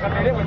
Naik.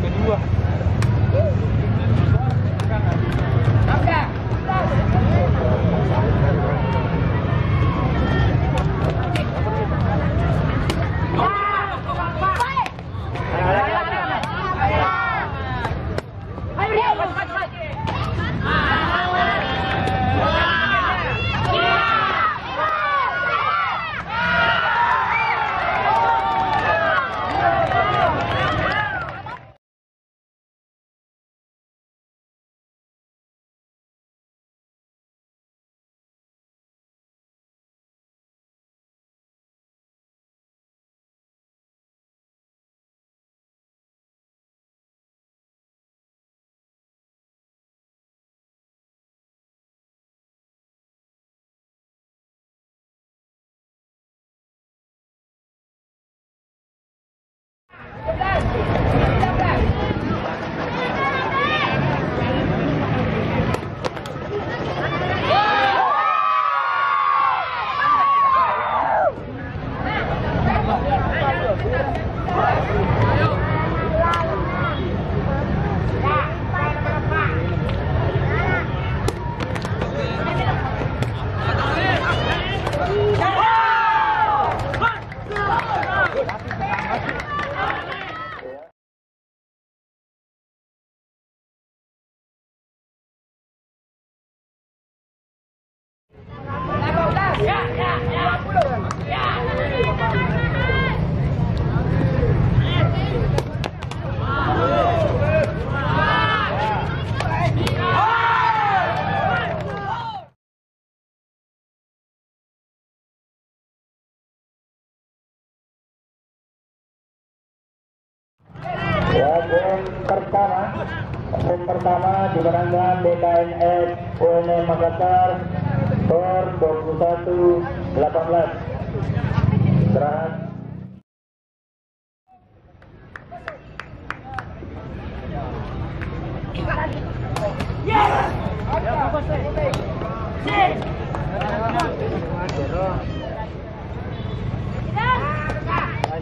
Kedua. Terima kasih. Game pertama dimenangkan BKNS UNM Makassar skor 21-18. Istirahat.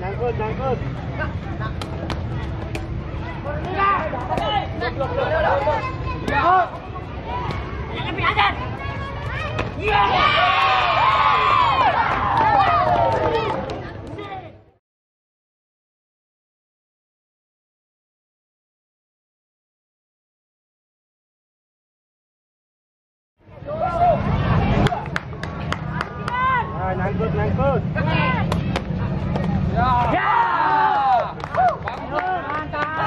Nyangkut. Nyangkut. Ya. Mantap.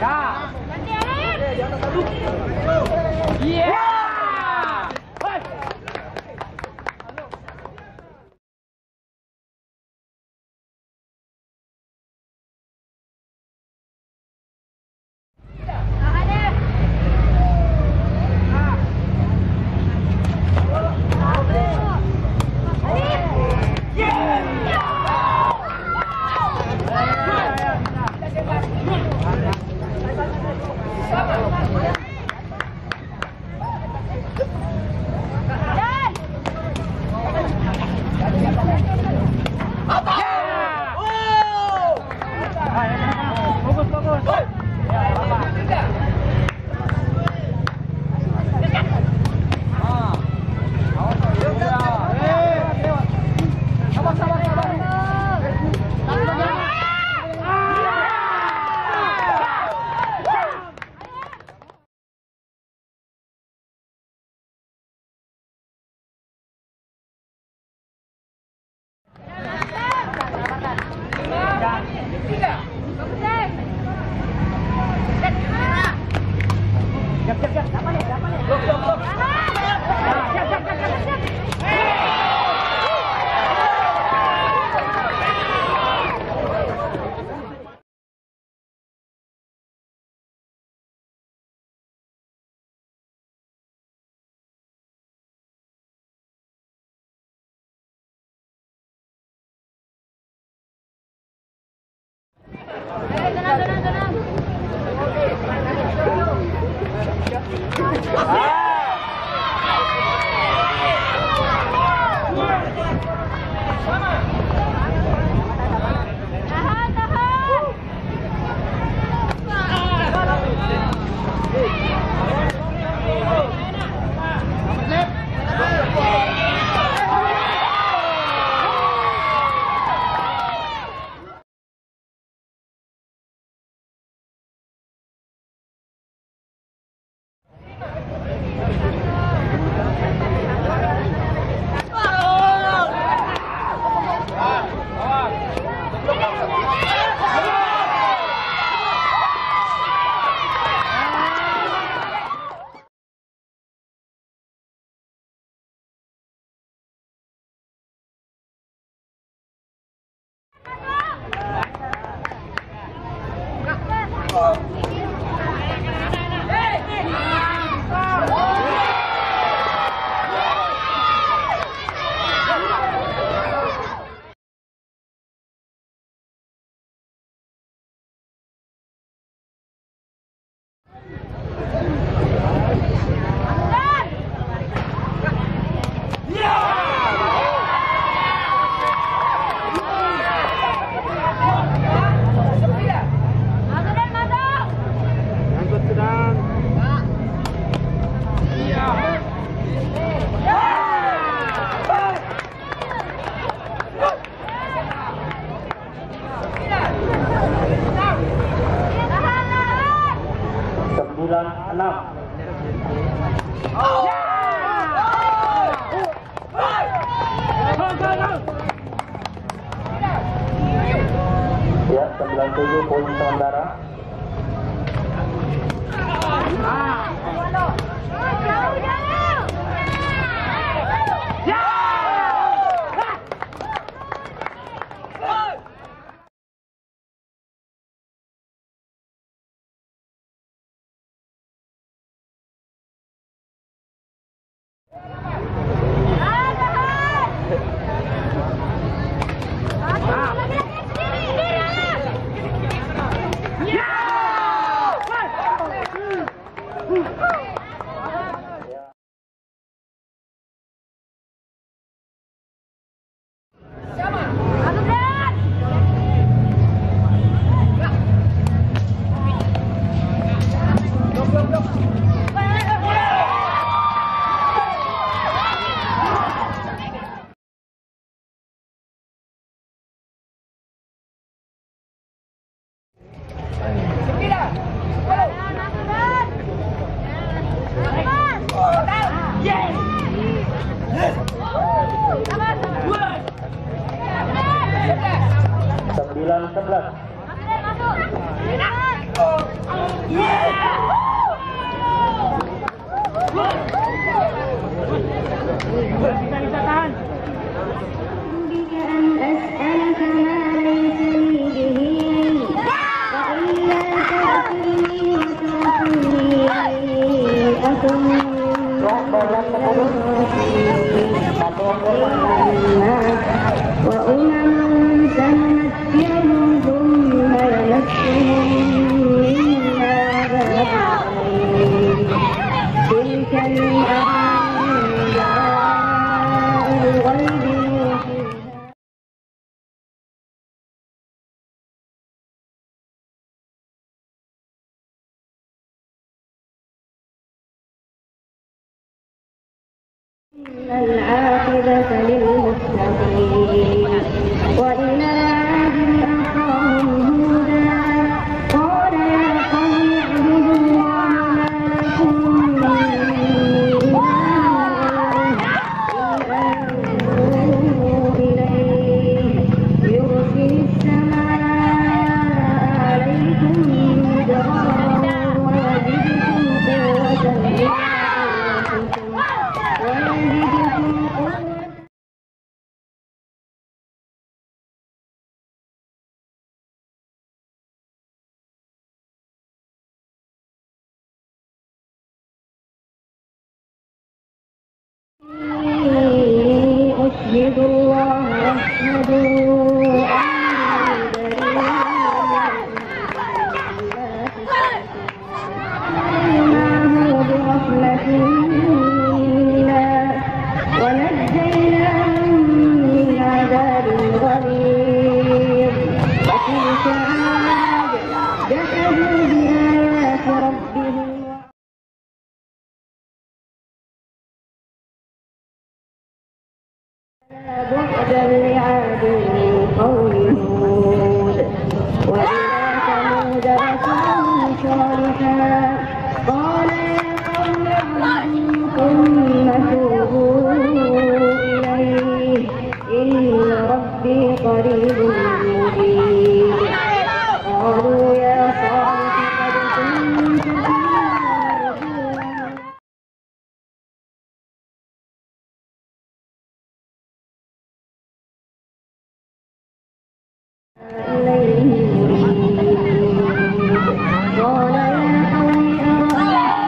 Tahan. Ya. poin sementara. Sembilan 11. Bisa tahan. بك أن أسألك ما ليس لي به علم وإلا تغفر لي وترحمني أكن وأمم سنمتعهم ثم يمسهم منا عذاب أليم تلك من أنباء الغيب نوحيها إن العاقبة للمتقين وإلى عاد أخاهم هودا قال يا قوم اعبدوا الله ما لكم من إله غيره إليه يرسل السماء عليكم مدرارا ويزدكم قوة إلى قوتكم ويزدكم قوة أشهد الله واشهدوا أني بريء برحمة منا ونجيناهم من عذاب غليظ وتلك عاد جحدوا بآيات ربهم بعدا لعاد قوم هود وإلى ثمود أخاهم صالحا قال يا قوم اعبدوا ثم توبوا إليه إن ربي قريب مجيب قالوا يا صالح قد كنت فينا إليه مريد قال يا قوم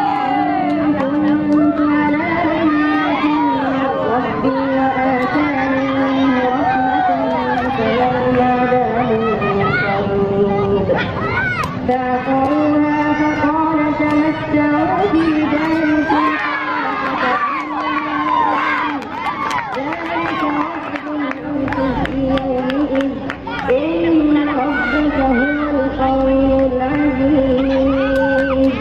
أرأيتم إن كنت على بينة من ربي وآتاني منه رحمة فمن عذاب ينصرون فعقروها فقال تمتعوا في داركم ذلك وعد أوتي يومئذ إن ربك هو القوي العزيز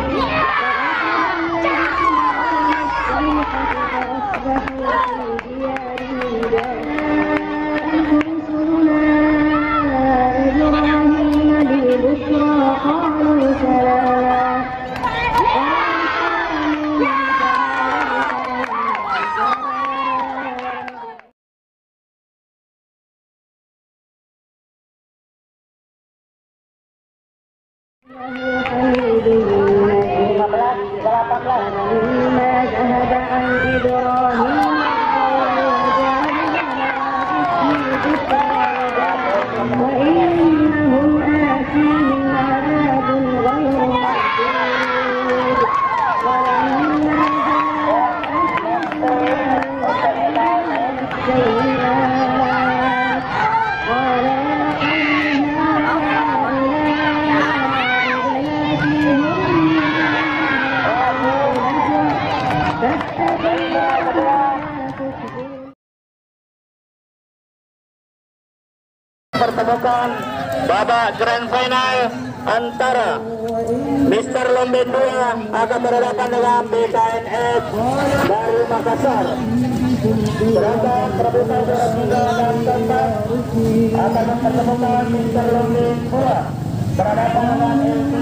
فأصبحوا في ديارهم جاءتهم رسلنا إبراهيم بالبشرى قالوا سلاما إبراهيم وإنهم آتيهم عذاب غير محدود ولما السيئات قال يا قوم Pertemukan babak grand final antara Mr. Lombe 2 akan berhadapan dengan BKNS dari Makassar. Sedangkan perebutan juara 3 dan keempat akan mempertemukan Mr. Lombe 2 berhadapan dengan LC